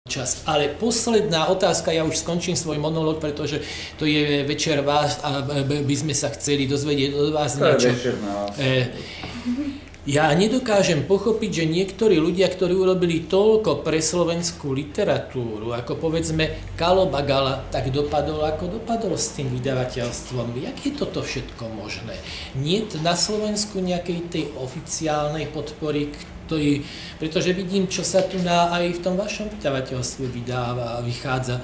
čas. Ale posledná otázka, ja už skončím svoj monológ, pretože to je večer vás a by sme sa chceli dozvedieť od vás niečo. Ja nedokážem pochopiť, že niektorí ľudia, ktorí urobili toľko pre slovenskú literatúru, ako povedzme Kalo Bagala, tak dopadol, ako dopadol s tým vydavateľstvom. Jak je toto všetko možné? Nie na Slovensku nejakej tej oficiálnej podpory, pretože vidím, čo sa tu aj v tom vašom vydavateľstve vydáva a vychádza.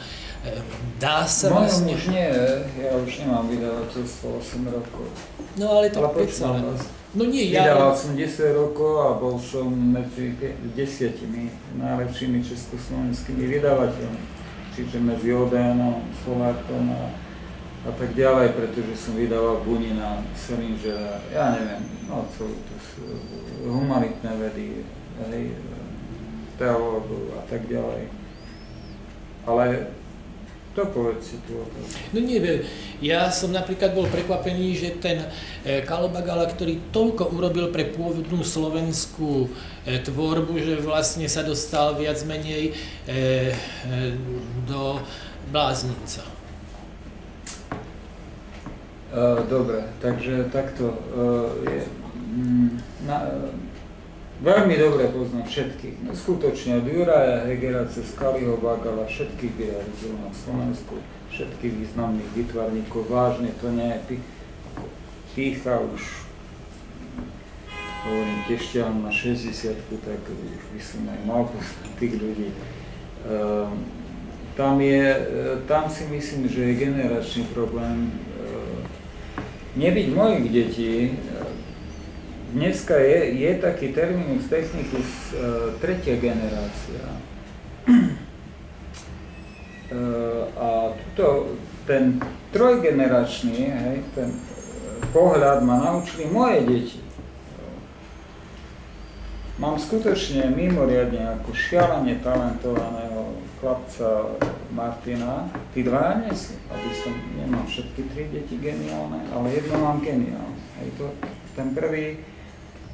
Dá sa vlastne... už nie, ja už nemám vydavateľstvo 8 rokov. No ale to predsa len... No nie, vydával som 10 rokov a bol som medzi 10 najlepšími československými vydavateľmi. Čiže medzi Odenom, Solártom a tak ďalej, pretože som vydával Bunina, Selingera, ja neviem, no celú to humanitné vedy, teológu a tak ďalej. Ale to povedz si tu otázku. No nie, ja som napríklad bol prekvapený, že ten Kalo Bagala, ktorý toľko urobil pre pôvodnú slovenskú tvorbu, že vlastne sa dostal viac menej do bláznica. Dobre, takže takto. Veľmi dobre poznám všetkých. No, skutočne od Juraja Hegera cez Kaliho Bagala, všetkých vydavateľov na Slovensku, všetkých významných výtvarníkov, vážne to nie je pícha už, hovorím, tešťam na 60-ku, tak už by som aj mal poznať tých ľudí. Tam si myslím, že je generačný problém. Nebyť mojich detí, dneska je taký terminus technicus tretia generácia. A ten trojgeneračný, ten pohľad ma naučili moje deti. Mám skutočne mimoriadne ako šialene talentovaného chlapca Martina. Tí dva nie sú, aby som nemám všetky tri deti geniálne, ale jedno mám geniálne. Ten prvý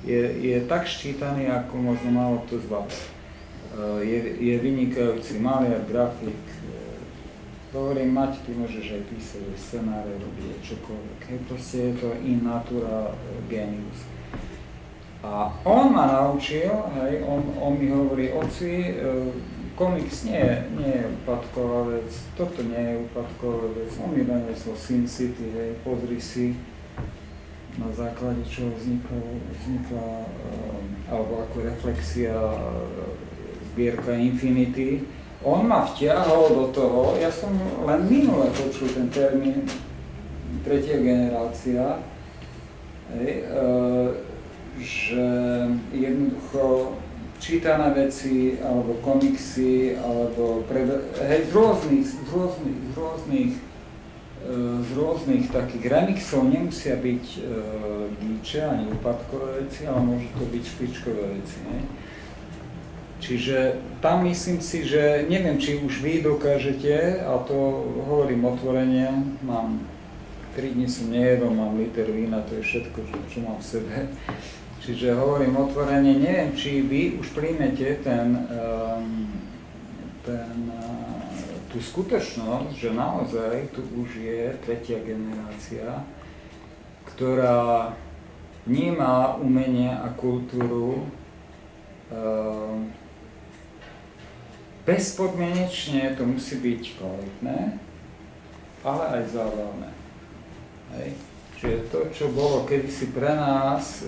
je tak ščítaný, ako možno málo kto z vás. Je vynikajúci maliar, grafik. Hovorím, Mať, ty môžeš aj písať scenáre, robiť čokoľvek. Proste je to in natura genius. A on ma naučil, on mi hovorí, oci, komiks nie je úpadková vec, toto nie je úpadková vec. On mi doniesol Sin City, pozri si, na základe čoho vznikla alebo ako reflexia zbierka Infinity. On ma vtiahol do toho, ja som len minule počul ten termín tretia generácia, že jednoducho čítané veci, alebo komiksy, alebo z rôznych takých remixov nemusia byť gíče ani úpadkové veci, ale môžu to byť špičkové veci. Ne? Čiže tam myslím si, že neviem, či už vy dokážete, a to hovorím otvorene, mám 3 dni som nejedol, mám liter vína, to je všetko, čo mám v sebe. Čiže hovorím otvorene, neviem, či vy už príjmete tú skutočnosť, že naozaj tu už je tretia generácia, ktorá vníma umenie a kultúru bezpodmienečne, to musí byť kvalitné, ale aj zábavné. Čiže to, čo bolo kedysi pre nás,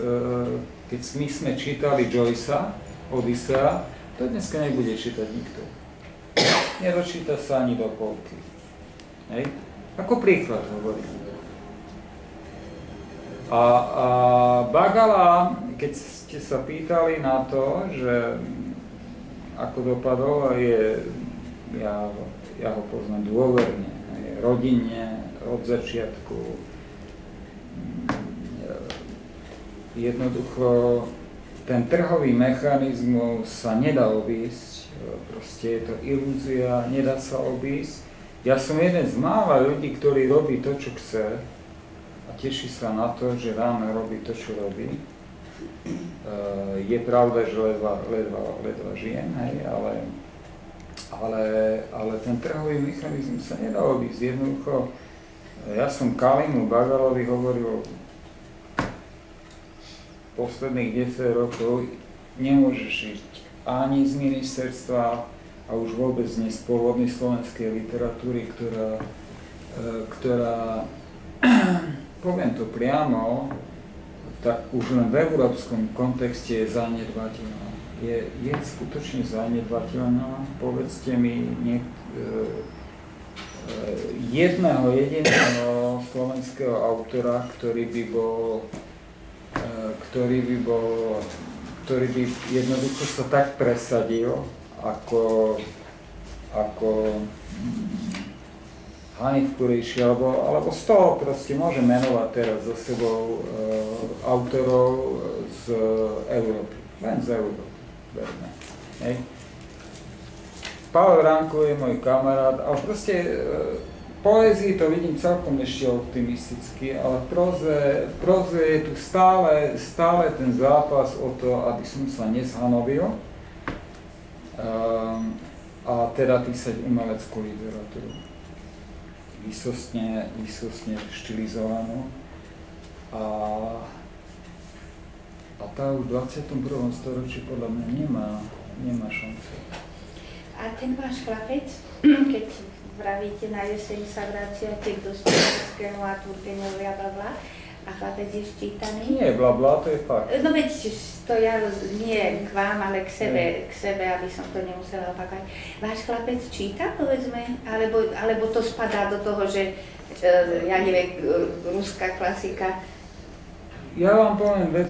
keď my sme čítali Joycea, Odysea, to dneska nebude čítať nikto. Nedočíta sa ani do polky. Ako príklad hovorím. A Bagala, keď ste sa pýtali na to, že ako dopadol, ja ho poznám dôverne, rodinne, od začiatku. Jednoducho ten trhový mechanizmus sa nedá obísť, proste je to ilúzia, nedá sa obísť. Ja som jeden z mála ľudí, ktorý robí to, čo chce a teší sa na to, že ráno robí to, čo robí. Je pravda, že ledva žijem, ale ale ten trhový mechanizmus sa nedá obísť. Jednoducho, ja som Kalimu Bagalovi hovoril posledných 10 rokov, nemôžeš ísť ani z ministerstva a už vôbec nie z pôvodnej slovenskej literatúry, ktorá poviem to priamo, tak už len v európskom kontexte je zanedbateľná. Je skutočne zanedbateľná. Povedzte mi jedného jediného slovenského autora, ktorý by jednoducho sa tak presadil, ako Hanif Kureiši, alebo z toho proste môže menovať teraz za sebou autorov z Európy, len z Európy. Hej. Pavel Ránko je môj kamarát, ale proste poézii to vidím celkom ešte optimisticky, ale v próze je tu stále ten zápas o to, aby som sa nezhanobil a teda písať umeleckú literatúru. Výsostne štilizovanú a tá už v 21. storočí podľa mňa nemá šancu. A ten váš chlapec, keď vravíte na jeseň sa vraciate k Dostojevskému a Turgenevovi a blablabla, a chlapec je ščítaný? Nie, blablabla, to je fakt. No veď to ja nie k vám, ale k sebe, aby som to nemusela opakovať. Váš chlapec číta, povedzme, alebo to spadá do toho, že ja neviem, ruská klasika? Ja vám poviem vec.